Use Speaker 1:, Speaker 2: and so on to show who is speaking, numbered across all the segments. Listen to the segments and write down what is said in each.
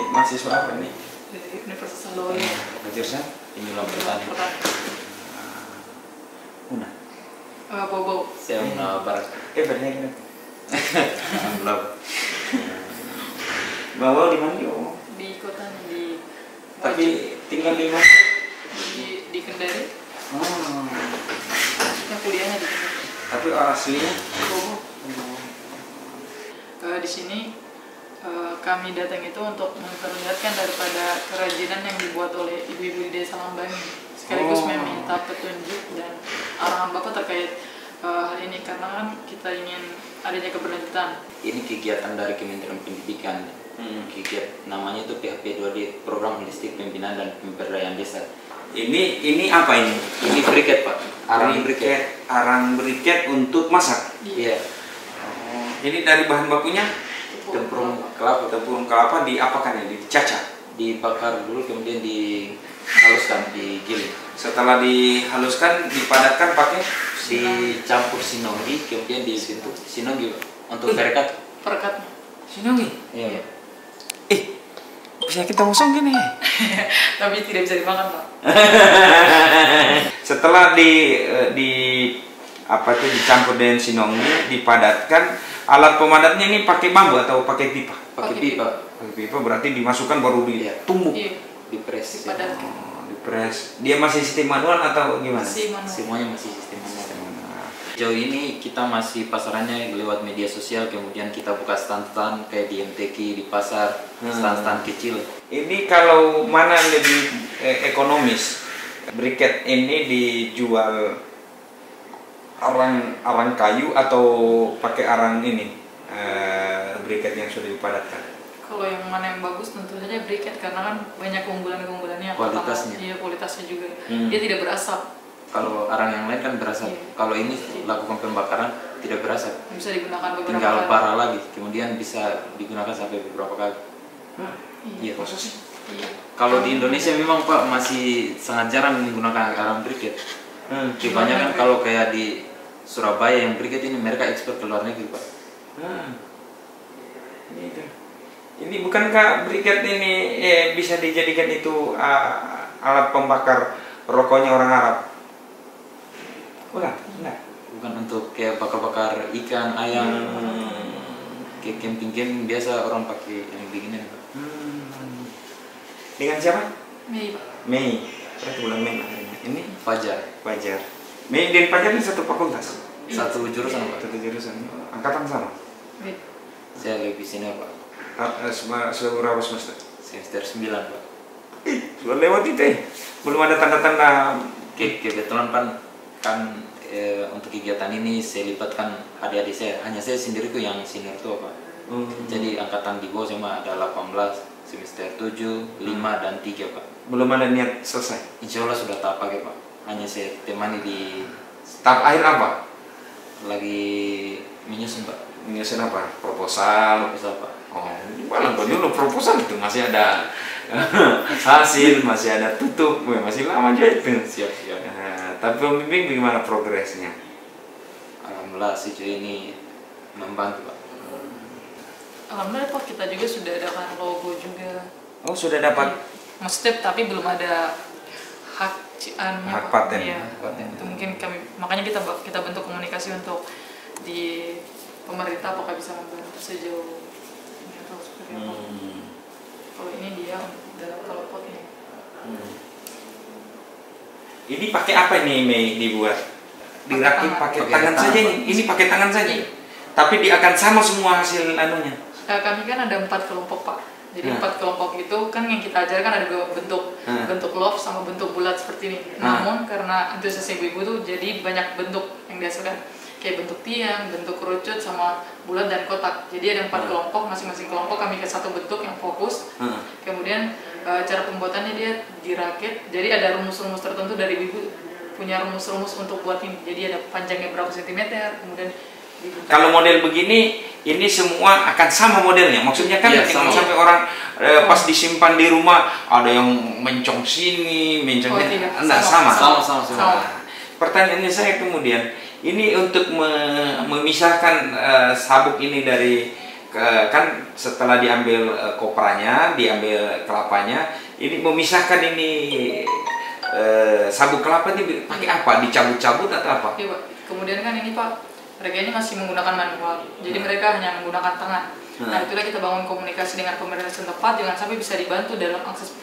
Speaker 1: mahasiswa apa nih?
Speaker 2: Dari Universitas Loya.
Speaker 1: Jurusan Penyuluhan Pertanian. Una.
Speaker 2: Bobo.
Speaker 3: Saya Una Barat.
Speaker 1: Banyak kan? Belum. Bawa di mana yo?
Speaker 2: Di kota di.
Speaker 1: Tapi tinggal di mana?
Speaker 2: Di Kendari.
Speaker 1: Oh.
Speaker 2: Yang kuliahnya di Kendari.
Speaker 1: Tapi aslinya?
Speaker 2: Bobo. Di sini kami datang itu untuk memperlihatkan daripada kerajinan yang dibuat oleh ibu-ibu di Desa Lambangi, sekaligus meminta petunjuk dan arahan Bapak terkait hal ini karena kan kita ingin adanya keberlanjutan.
Speaker 3: Ini kegiatan dari Kementerian Pendidikan. Kegiatan namanya itu PHP2D, Program Holistik Pembinaan dan Pemberdayaan Desa.
Speaker 1: Ini apa ini?
Speaker 3: Ini briket Pak. Arang briket.
Speaker 1: Arang briket untuk masak.
Speaker 3: Iya.
Speaker 1: Ini dari bahan bakunya
Speaker 3: Tempurung kelapa.
Speaker 1: tepung kelapa diapakan ya? Dicacah.
Speaker 3: Dibakar dulu kemudian dihaluskan, digiling.
Speaker 1: Setelah dihaluskan, dipadatkan pakai
Speaker 3: Dicampur sinonggi kemudian dibentuk sinonggi untuk perekat.
Speaker 2: Perekatnya.
Speaker 1: sinongi.
Speaker 3: Iya.
Speaker 1: Bisa kita ngosong gini.
Speaker 2: Tapi tidak bisa dimakan Pak.
Speaker 1: Setelah dicampur dengan sinonggi, dipadatkan, alat pemadatnya ini pakai bambu atau pakai pipa?
Speaker 3: Pakai pipa.
Speaker 1: Pakai pipa berarti dimasukkan baru ditumbuk.
Speaker 2: Iya.
Speaker 3: Dipres.
Speaker 2: Dipadatkan.
Speaker 1: Dipres. Dia masih sistem manual atau gimana?
Speaker 2: Masih manual.
Speaker 3: Semuanya masih sistem manual. Sejauh ini kita masih pasarannya lewat media sosial, kemudian kita buka stand-stand kayak di MTQ, di pasar, stand-stand kecil.
Speaker 1: Ini kalau mana lebih ekonomis? Briket ini dijual arang kayu atau pakai arang ini? Briket yang sudah dipadatkan.
Speaker 2: Kalau yang mana yang bagus tentu saja briket karena kan banyak keunggulannya.
Speaker 3: Kualitasnya.
Speaker 2: Iya, kualitasnya juga. Dia tidak berasap.
Speaker 3: Kalau arang yang lain kan berasap.
Speaker 2: Iya.
Speaker 3: Kalau ini lakukan pembakaran tidak berasap.
Speaker 2: Bisa digunakan beberapa
Speaker 3: Tinggal
Speaker 2: kali.
Speaker 3: bara lagi, kemudian bisa digunakan sampai beberapa kali. Iya.
Speaker 1: Masa sih?
Speaker 2: Iya.
Speaker 3: Kalau di Indonesia memang Pak masih sangat jarang menggunakan arang briket. Kebanyakan kalau kayak di Surabaya yang briket ini mereka ekspor ke luar negeri Pak.
Speaker 1: Ini bukankah briket ini bisa dijadikan itu alat pembakar rokoknya orang Arab? Enggak.
Speaker 3: Bukan untuk kayak bakar-bakar ikan, ayam. Kayak camping biasa orang pakai yang begini Pak.
Speaker 1: Dengan siapa?
Speaker 2: Mei, Pak.
Speaker 1: Mei. Berarti bulan Mei. Ini
Speaker 3: Fajar.
Speaker 1: Mei dan Fajar ini satu fakultas.
Speaker 3: Satu jurusan Pak.
Speaker 1: Satu jurusan. Angkatan sama.
Speaker 2: Mei.
Speaker 3: Saya lebih sini Pak.
Speaker 1: Sudah berapa semester?
Speaker 3: Semester 9 Pak.
Speaker 1: Sudah lewat itu. Belum ada tanda-tanda.
Speaker 3: Kebetulan kan untuk kegiatan ini saya libatkan adik-adik saya. Hanya saya sendiri tuh yang senior tuh Pak. Jadi angkatan di bawah sama ada 18, semester 7, 5 dan 3 Pak.
Speaker 1: Belum ada niat selesai.
Speaker 3: Insya Allah sudah tahap pakai Pak. Hanya saya temani di
Speaker 1: Tahap akhir apa?
Speaker 3: lagi menyusun Pak.
Speaker 1: Menyusun apa? Proposal.
Speaker 3: Bisa Pak.
Speaker 1: Oh, gimana dulu proposal itu masih ada hasil, masih ada tutup, masih lama aja itu.
Speaker 3: Siap.
Speaker 1: Tapi pembimbing bagaimana progresnya?
Speaker 3: Alhamdulillah sejauh ini membantu Pak.
Speaker 2: Alhamdulillah Pak, kita juga sudah adakan logo juga.
Speaker 1: Oh, sudah dapat
Speaker 2: Maksudnya tapi belum ada hak
Speaker 1: hak paten.
Speaker 2: Iya. Itu mungkin makanya kita bentuk komunikasi untuk di pemerintah apakah bisa membantu sejauh ini atau seperti apa. Kalau ini dia dalam kalau potnya.
Speaker 1: Ini pakai apa nih Mei dibuat? Dirakit pakai tangan saja ini. Ini pakai tangan saja. Tapi dia akan sama semua hasil anunya.
Speaker 2: Kami kan ada 4 kelompok Pak. Jadi 4 kelompok itu kan yang kita ajarkan ada 2 bentuk love sama bentuk bulat seperti ini. Namun karena antusias ibu-ibu tuh jadi banyak bentuk yang dihasilkan. Kayak bentuk tiang, bentuk kerucut, sama bulat dan kotak. Jadi ada 4 kelompok, masing-masing kelompok kami ke satu bentuk yang fokus. Kemudian cara pembuatannya dia dirakit. Jadi ada rumus-rumus tertentu dari ibu punya rumus-rumus untuk buat ini. Jadi ada panjangnya berapa sentimeter, kemudian
Speaker 1: kalau model begini, ini semua akan sama modelnya. Maksudnya kan jangan sampai orang pas disimpan di rumah ada yang mencong sini, mencong ini. Enggak, sama. Pertanyaannya saya kemudian, ini untuk memisahkan sabuk ini dari kan setelah diambil kopranya, diambil kelapanya, ini memisahkan ini sabuk kelapa ini pakai apa? Dicabut-cabut atau apa?
Speaker 2: Iya Pak. Kemudian kan ini Pak, mereka ini masih menggunakan manual, jadi mereka hanya menggunakan tangan. Nah itulah kita bangun komunikasi dengan pemerintah setempat, jangan sampai bisa dibantu dalam akses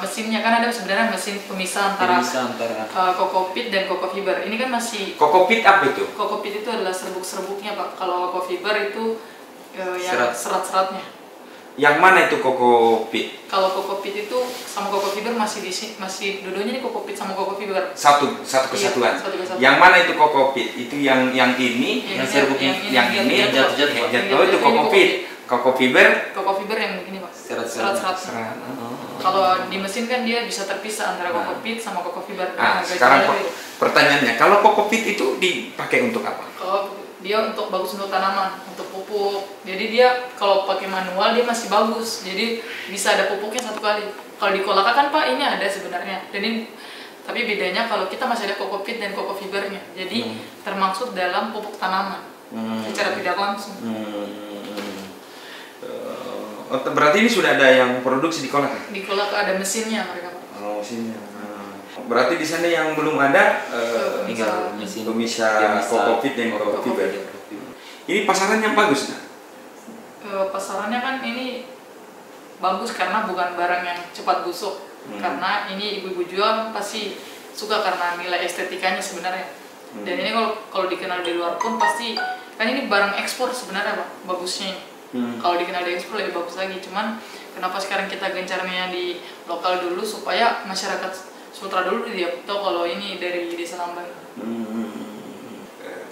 Speaker 2: mesinnya. Kan ada sebenarnya mesin pemisah antara kokopit dan kokofiber. Ini kan masih
Speaker 1: kokopit apa itu?
Speaker 2: Kokopit itu adalah serbuk-serbuknya Pak. Kalau kokofiber itu yang serat-seratnya.
Speaker 1: Yang mana itu kokopit?
Speaker 2: Kalau kokopit itu sama kokofiber masih dua-duanya di kokopit sama kokofiber.
Speaker 1: Satu kesatuan.
Speaker 2: Iya, satu kesatuan.
Speaker 1: Yang mana itu kokopit? Itu yang ini,
Speaker 2: yang serbuknya,
Speaker 1: yang ini jatuh itu kokopit. Kokofiber
Speaker 2: yang begini Pak. Serat-serat. Kalau di mesin kan dia bisa terpisah antara kokopit sama kokofiber.
Speaker 1: Nah, sekarang pertanyaannya, kalau kokopit itu dipakai untuk apa?
Speaker 2: Kalau dia untuk bagus untuk tanaman, untuk pupuk. Jadi dia kalau pakai manual dia masih bagus. Jadi bisa ada pupuknya satu kali. Kalau di kolaka kan Pak ini ada sebenarnya. Jadi tapi bedanya kalau kita masih ada kokopit dan kokofibernya. Jadi termaksud dalam pupuk tanaman secara tidak langsung.
Speaker 1: Berarti ini sudah ada yang produksi di kolaka?
Speaker 2: Di kolaka ada mesinnya mereka Pak.
Speaker 1: Oh, mesinnya. Berarti di sana yang belum ada
Speaker 3: tinggal mesin
Speaker 1: pemisah kokopit dan kokofiber. Ini pasaran yang bagus nah?
Speaker 2: Pasarannya kan ini bagus karena bukan barang yang cepat busuk. Karena ini ibu-ibu jual pasti suka karena nilai estetikanya sebenarnya. Dan ini kalau dikenal di luar pun pasti kan ini barang ekspor sebenarnya Pak, bagusnya. Kalau dikenal di ekspor lebih bagus lagi. Cuman kenapa sekarang kita gencarnya di lokal dulu supaya masyarakat Sutra dulu dia tahu kalau ini dari desa Lambang.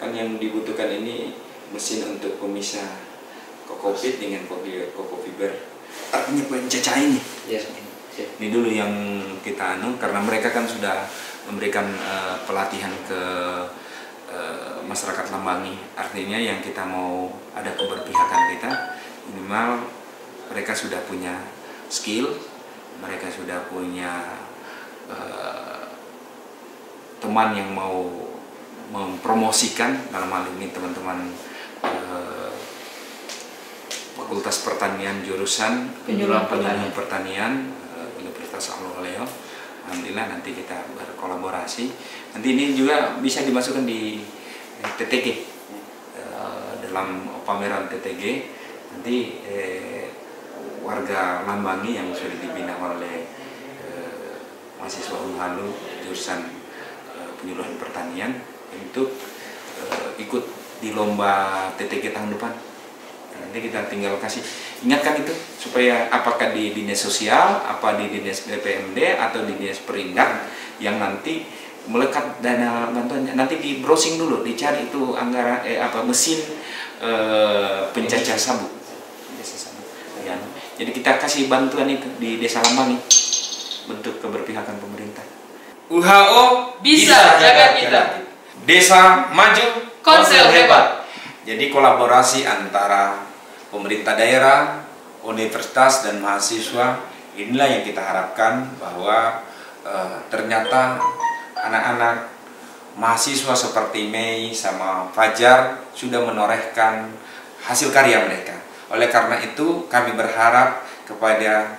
Speaker 1: Kan yang dibutuhkan ini mesin untuk pemisah kokopit dengan kokofiber. Artinya pencecah ini.
Speaker 3: Yes.
Speaker 1: Ini dulu yang kita karena mereka kan sudah memberikan pelatihan ke masyarakat Lambangi. Artinya yang kita mau ada keberpihakan kita, minimal mereka sudah punya skill, mereka sudah punya teman yang mau mempromosikan, dalam hal ini teman-teman Fakultas Pertanian jurusan Penyuluhan Pertanian Universitas Al-Leo. Alhamdulillah nanti kita berkolaborasi. Nanti ini juga bisa dimasukkan di TTG, dalam pameran TTG. Nanti warga Lambangi yang sudah dibina oleh mahasiswa Unhalu jurusan Penyuluhan Pertanian untuk ikut di lomba TTG tahun depan. Nanti kita tinggal kasih ingatkan itu supaya apakah di dinas sosial, apa di dinas BPMD atau di dinas Perindak yang nanti melekat dana bantuannya, nanti di browsing dulu, dicari itu anggaran mesin pencacah sabuk. Ya. Jadi kita kasih bantuan itu di Desa Lambangi, bentuk keberpihakan pemerintah. WHO
Speaker 2: bisa jaga kita.
Speaker 1: Desa maju,
Speaker 2: Konsel hebat.
Speaker 1: Jadi kolaborasi antara pemerintah daerah, universitas dan mahasiswa, inilah yang kita harapkan bahwa ternyata anak-anak mahasiswa seperti Mei sama Fajar sudah menorehkan hasil karya mereka. Oleh karena itu kami berharap kepada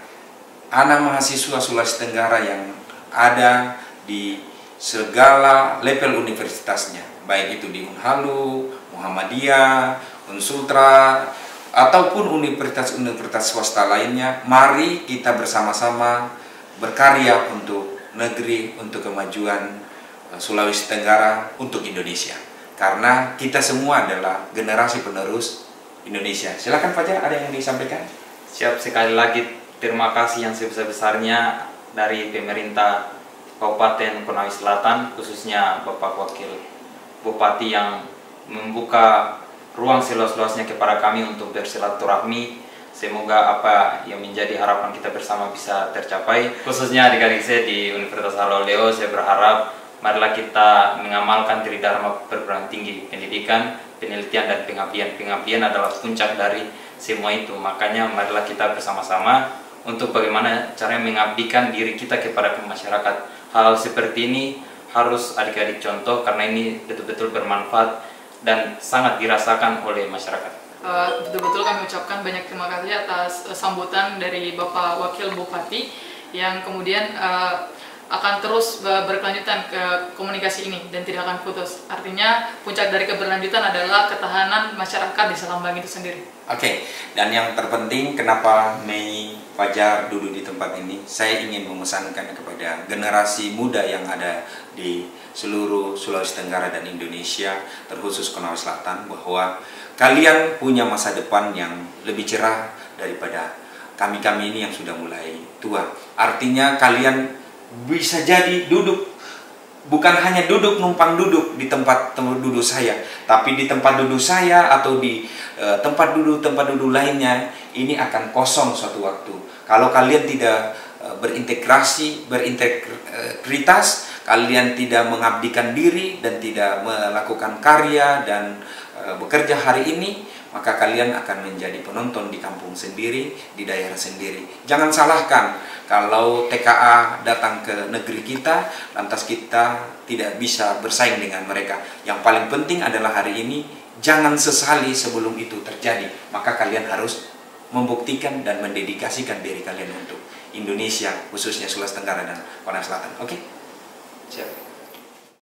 Speaker 1: anak mahasiswa Sulawesi Tenggara yang ada di segala level universitasnya, baik itu di Unhalu, Muhammadiyah, Unsultra, ataupun universitas-universitas swasta lainnya, mari kita bersama-sama berkarya untuk negeri, untuk kemajuan Sulawesi Tenggara, untuk Indonesia. Karena kita semua adalah generasi penerus Indonesia. Silakan Fajar, ada yang disampaikan?
Speaker 3: Siap, sekali lagi terima kasih yang sebesar-besarnya dari pemerintah Kabupaten Konawe Selatan, khususnya Bapak Wakil Bupati yang membuka ruang seluas-luasnya kepada kami untuk bersilaturahmi. Semoga apa yang menjadi harapan kita bersama bisa tercapai. Khususnya adik-adik saya di Universitas Al-Leo, saya berharap marilah kita mengamalkan Tridharma perguruan tinggi pendidikan, penelitian dan pengabdian. Pengabdian adalah puncak dari semua itu. Makanya marilah kita bersama-sama untuk bagaimana caranya mengabdikan diri kita kepada masyarakat. Hal seperti ini harus adik-adik contoh karena ini betul-betul bermanfaat dan sangat dirasakan oleh masyarakat.
Speaker 2: betul-betul kami ucapkan banyak terima kasih atas sambutan dari Bapak Wakil Bupati yang kemudian akan terus berkelanjutan ke komunikasi ini dan tidak akan putus. Artinya puncak dari keberlanjutan adalah ketahanan masyarakat di Salambang itu sendiri.
Speaker 1: Oke, dan yang terpenting kenapa Mei Fajar duduk di tempat ini, saya ingin memesankan kepada generasi muda yang ada di seluruh Sulawesi Tenggara dan Indonesia, terkhusus Konawe Selatan, bahwa kalian punya masa depan yang lebih cerah daripada kami-kami ini yang sudah mulai tua. Artinya kalian bisa jadi duduk, bukan hanya duduk numpang duduk di tempat duduk saya, tapi di tempat duduk saya atau di tempat duduk lainnya ini akan kosong suatu waktu. Kalau kalian tidak berintegritas, kalian tidak mengabdikan diri dan tidak melakukan karya dan bekerja hari ini, maka kalian akan menjadi penonton di kampung sendiri, di daerah sendiri. Jangan salahkan kalau TKA datang ke negeri kita, lantas kita tidak bisa bersaing dengan mereka. Yang paling penting adalah hari ini, jangan sesali sebelum itu terjadi. Maka kalian harus membuktikan dan mendedikasikan diri kalian untuk Indonesia, khususnya Sulawesi Tenggara dan Konawe Selatan. Oke? Siap.